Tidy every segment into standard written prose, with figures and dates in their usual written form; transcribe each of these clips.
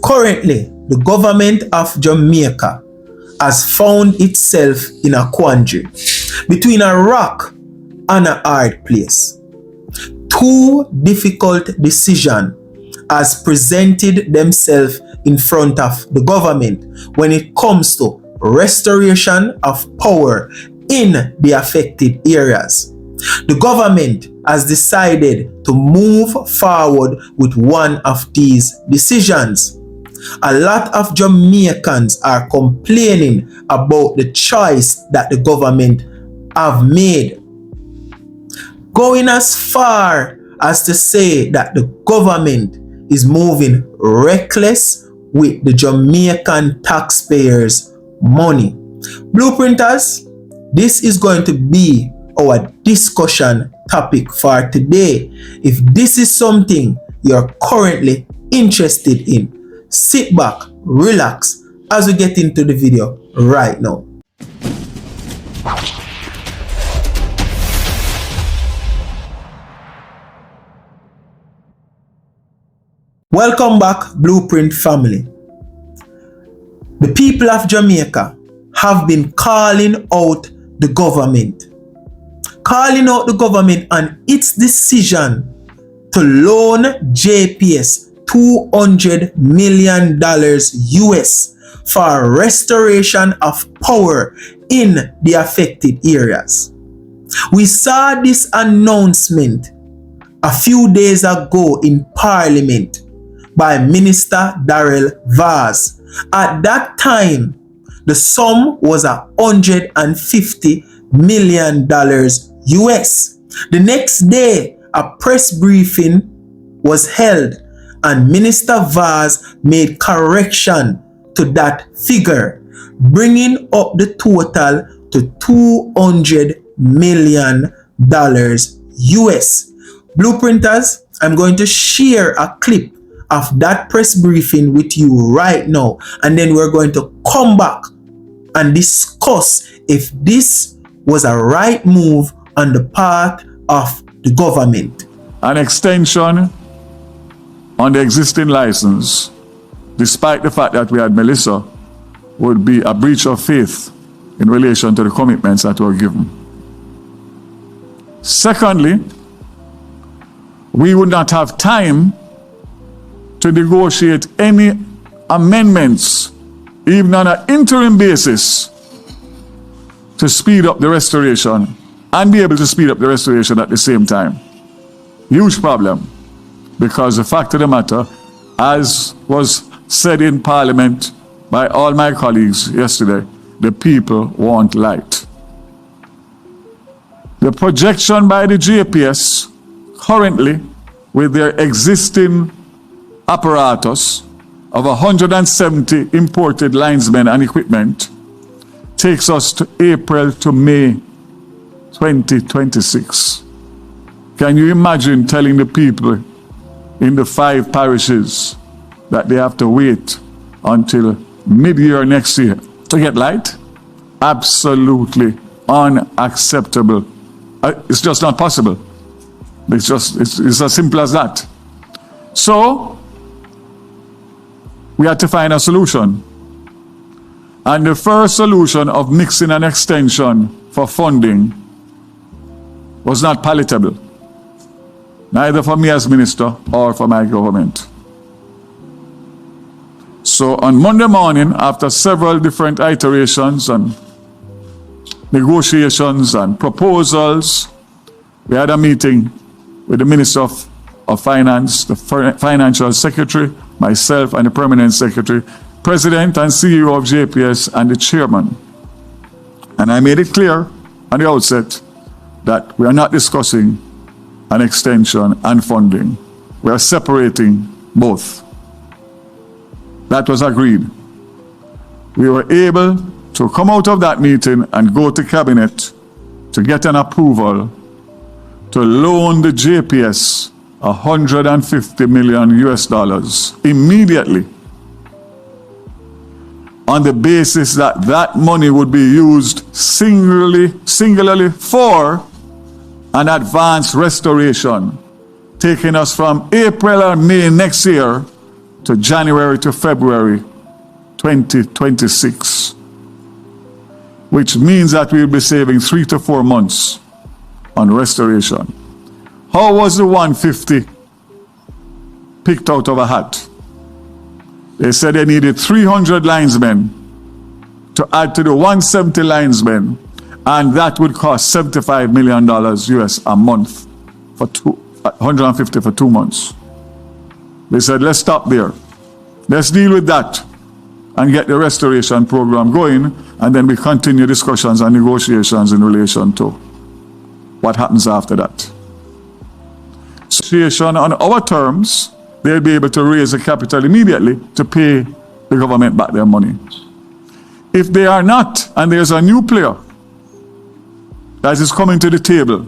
Currently, the government of Jamaica has found itself in a quandary between a rock and a hard place. Two difficult decisions has presented themselves in front of the government when it comes to restoration of power in the affected areas. The government has decided to move forward with one of these decisions. A lot of Jamaicans are complaining about the choice that the government have made, going as far as to say that the government is moving reckless with the Jamaican taxpayers' money. Blueprinters, this is going to be our discussion topic for today. If this is something you're currently interested in, sit back, relax as we get into the video right now. Welcome back, Blueprint family. The people of Jamaica have been calling out the government on its decision to loan JPS $200 million US for restoration of power in the affected areas. We saw this announcement a few days ago in Parliament by Minister Darrell Vaz. At that time, the sum was $150 million US. The next day, a press briefing was held and Minister Vaz made correction to that figure, bringing up the total to $200 million US. Blueprinters, I'm going to share a clip of that press briefing with you right now, and then we're going to come back and discuss if this was a right move on the part of the government. An extension on the existing license, despite the fact that we had Melissa, would be a breach of faith in relation to the commitments that were given. Secondly, we would not have time to negotiate any amendments, even on an interim basis, to speed up the restoration and be able to speed up the restoration at the same time. Huge problem, because the fact of the matter, as was said in Parliament by all my colleagues yesterday, the people want light. The projection by the JPS currently, with their existing apparatus of 170 imported linesmen and equipment, takes us to April to May 2026. Can you imagine telling the people in the 5 parishes that they have to wait until mid-year next year to get light? Absolutely unacceptable. It's just not possible. It's as simple as that. So we had to find a solution. And the first solution of mixing an extension for funding was not palatable, neither for me as minister or for my government. So on Monday morning, after several different iterations and negotiations and proposals, we had a meeting with the Minister of Finance, the Financial Secretary, myself and the Permanent Secretary, President and CEO of JPS, and the Chairman. And I made it clear on the outset that we are not discussing an extension and funding. We are separating both. That was agreed. We were able to come out of that meeting and go to Cabinet to get an approval to loan the JPS $150 million US immediately, on the basis that that money would be used singularly for an advanced restoration, taking us from April or May next year to January to February 2026, which means that we'll be saving 3 to 4 months on restoration. How was the 150 picked out of a hat? They said they needed 300 linesmen to add to the 170 linesmen, and that would cost $75 million US a month for 150 for 2 months. They said, let's stop there. Let's deal with that and get the restoration program going, and then we continue discussions and negotiations in relation to what happens after that. Negotiation on our terms, they'll be able to raise the capital immediately to pay the government back their money. If they are not, and there's a new player that is coming to the table,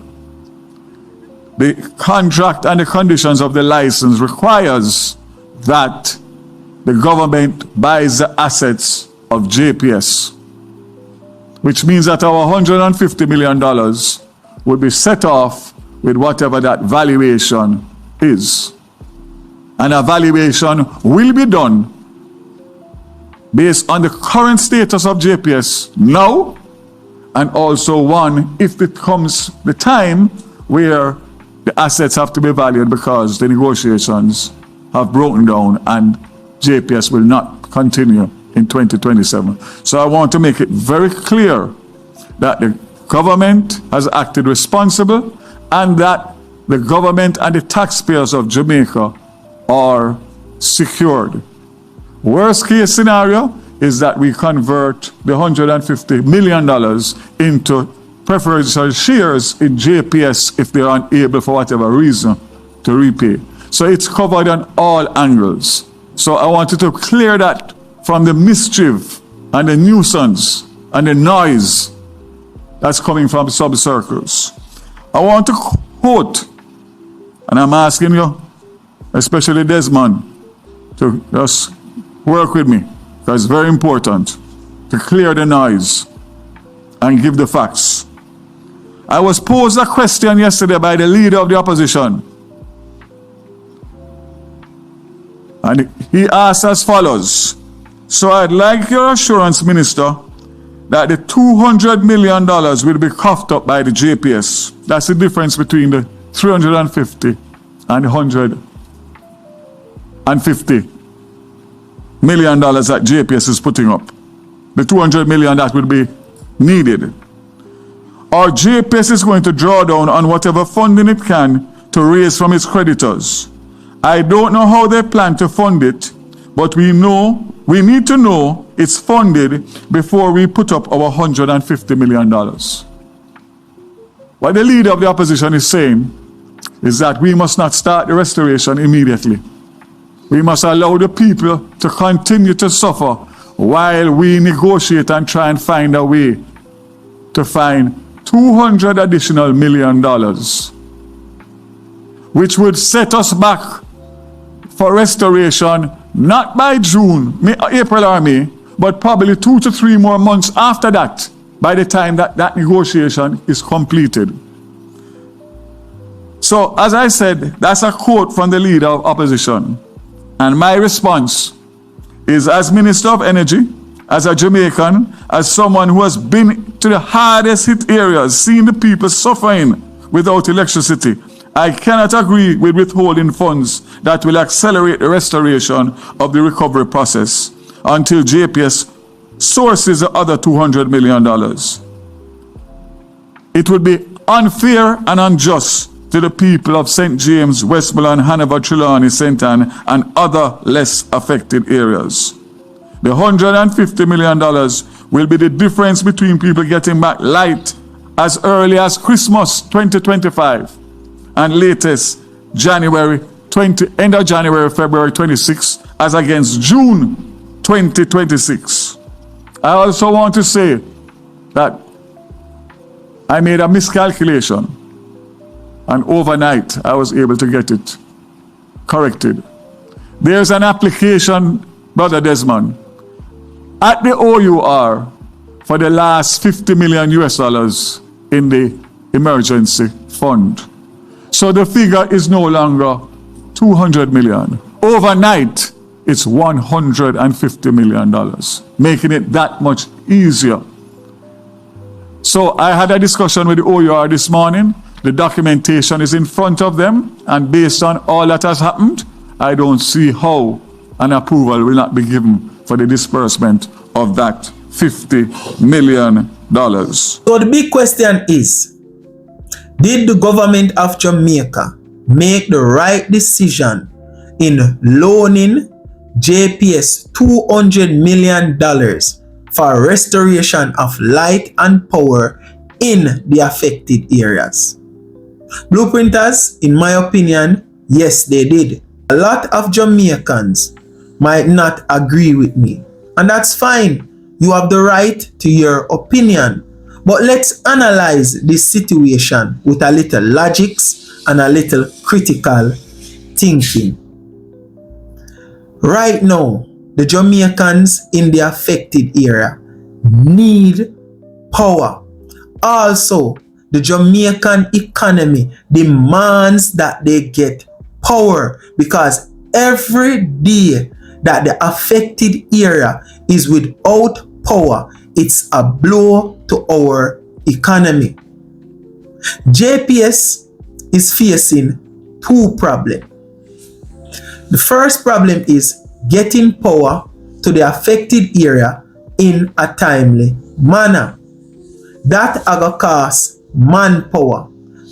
the contract and the conditions of the license requires that the government buys the assets of JPS, which means that our $150 million will be set off with whatever that valuation is. And a valuation will be done based on the current status of JPS now, and also one if it comes the time where the assets have to be valued because the negotiations have broken down and JPS will not continue in 2027. So I want to make it very clear that the government has acted responsible and that the government and the taxpayers of Jamaica are secured. Worst case scenario is that we convert the $150 million into preferential shares in JPS if they are unable for whatever reason to repay. So it's covered on all angles. So I wanted to clear that from the mischief and the nuisance and the noise that's coming from sub-circles. I want to quote, and I'm asking you, especially Desmond, to just work with me, because it's very important to clear the noise and give the facts. I was posed a question yesterday by the leader of the opposition, and he asked as follows: so I'd like your assurance, Minister, that the $200 million will be coughed up by the JPS. That's the difference between the 350 and $150 million that JPS is putting up. The 200 million that will be needed. Or JPS is going to draw down on whatever funding it can to raise from its creditors. I don't know how they plan to fund it, but we need to know it's funded before we put up our $150 million. What the leader of the opposition is saying is that we must not start the restoration immediately. We must allow the people to continue to suffer while we negotiate and try and find a way to find $200 additional million, which would set us back for restoration not by June, April or May, but probably 2 to 3 more months after that, by the time that negotiation is completed. So, as I said, that's a quote from the leader of opposition. And my response is, as Minister of Energy, as a Jamaican, as someone who has been to the hardest hit areas, seen the people suffering without electricity, I cannot agree with withholding funds that will accelerate the restoration of the recovery process until JPS sources the other $200 million. It would be unfair and unjust to the people of St. James, Westmoreland, Hanover, Trelawney, St. Ann, and other less affected areas. The $150 million will be the difference between people getting back light as early as Christmas 2025 and latest end of January, February 26, as against June 2026. I also want to say that I made a miscalculation, and overnight I was able to get it corrected. There's an application, Brother Desmond, at the OUR for the last $50 million in the emergency fund. So the figure is no longer 200 million. Overnight, it's $150 million, making it that much easier. So I had a discussion with the OUR this morning. The documentation is in front of them, and based on all that has happened, I don't see how an approval will not be given for the disbursement of that $50 million. So the big question is, did the government of Jamaica make the right decision in loaning JPS $200 million for restoration of light and power in the affected areas? Blueprinters, in my opinion, yes, they did. A lot of Jamaicans might not agree with me, and that's fine. You have the right to your opinion. But let's analyze this situation with a little logics and a little critical thinking. Right now, the Jamaicans in the affected area need power. Also, the Jamaican economy demands that they get power, because every day that the affected area is without power, it's a blow to our economy. JPS is facing two problems. The first problem is getting power to the affected area in a timely manner. That aga cost manpower.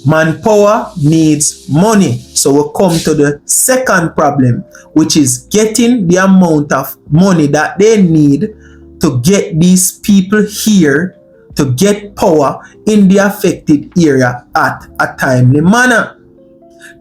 Manpower needs money. So we come to the second problem, which is getting the amount of money that they need to get these people here to get power in the affected area at a timely manner.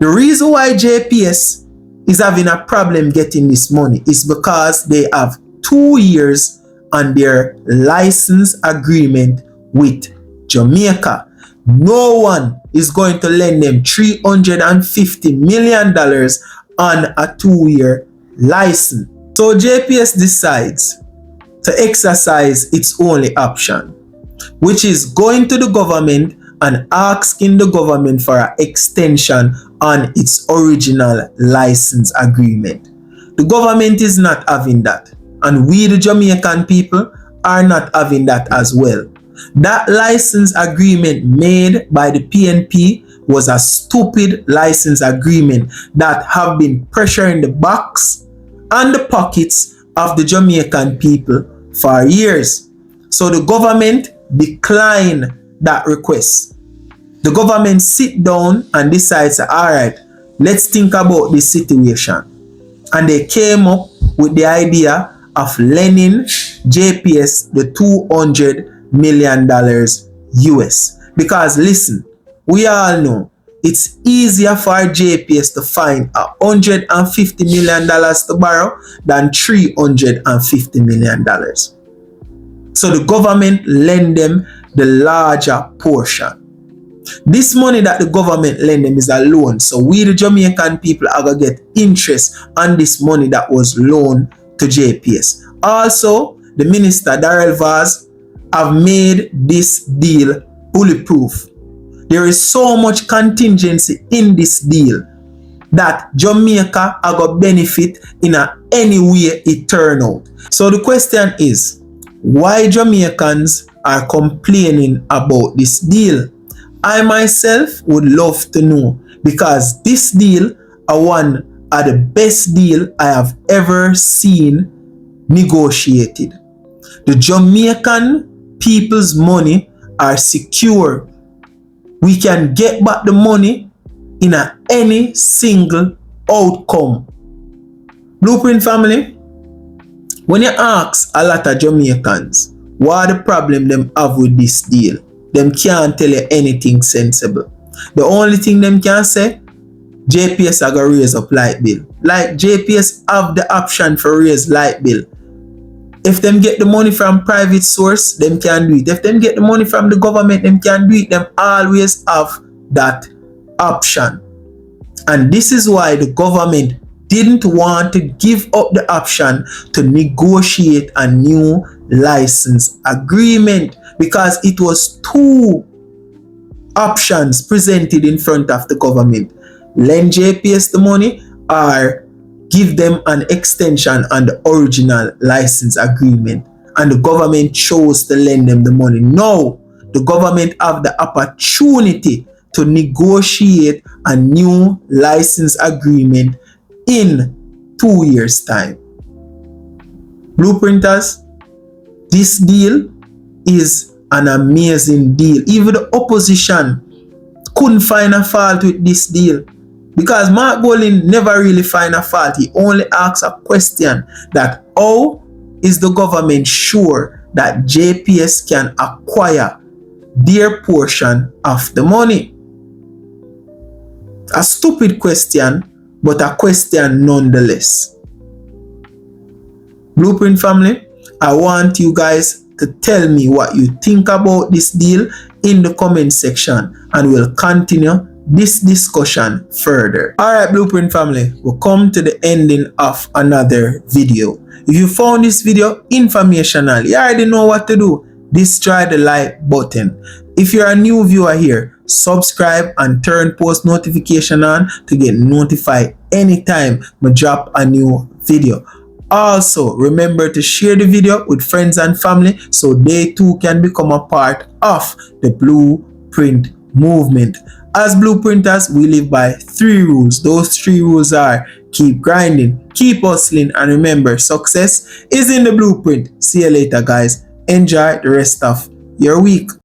The reason why JPS is having a problem getting this money is because they have 2 years on their license agreement with Jamaica. No one is going to lend them $350 million on a 2-year license. So JPS decides to exercise its only option, which is going to the government and asking the government for an extension on its original license agreement. The government is not having that, and we the Jamaican people are not having that as well. That license agreement made by the PNP was a stupid license agreement that have been pressuring the backs and the pockets of the Jamaican people for years. So the government declined that request. The government sit down and decides, alright, let's think about this situation. And they came up with the idea of lending JPS the $200 million US. Because listen, we all know it's easier for JPS to find $150 million to borrow than $350 million. So the government lend them the larger portion. This money that the government lend them is a loan. So we the Jamaican people are going to get interest on this money that was loaned to JPS. Also, the Minister Darrell Vaz have made this deal bulletproof. There is so much contingency in this deal that Jamaica are going to benefit in any way it turn out. So the question is, why Jamaicans are complaining about this deal? I myself would love to know, because this deal is one of the best deal I have ever seen negotiated. The Jamaican people's money are secure. We can get back the money in any single outcome. Blueprint family, when you ask a lot of Jamaicans what the problem them have with this deal, them can't tell you anything sensible. The only thing them can say, JPS are going to raise up light bill. Like JPS have the option for raise light bill. If them get the money from private source, them can do it. If them get the money from the government, them can do it. Them always have that option. And this is why the government didn't want to give up the option to negotiate a new license agreement, because it was two options presented in front of the government: lend JPS the money or give them an extension on the original license agreement, and the government chose to lend them the money. Now, the government have the opportunity to negotiate a new license agreement in 2 years' time. Blueprinters, this deal is an amazing deal. Even the opposition couldn't find a fault with this deal, because Mark Bolin never really find a fault. He only asks a question that how is the government sure that JPS can acquire their portion of the money? A stupid question, but a question nonetheless. Blueprint family, I want you guys to tell me what you think about this deal in the comment section, and we'll continue this discussion further. Alright, Blueprint family, we'll come to the ending of another video. If you found this video informational, you already know what to do. Destroy the like button. If you're a new viewer here, subscribe and turn post notification on to get notified anytime I drop a new video. Also, remember to share the video with friends and family so they too can become a part of the Blueprint movement. As Blueprinters, we live by 3 rules. Those 3 rules are: keep grinding, keep hustling, and remember, success is in the blueprint. See you later, guys. Enjoy the rest of your week.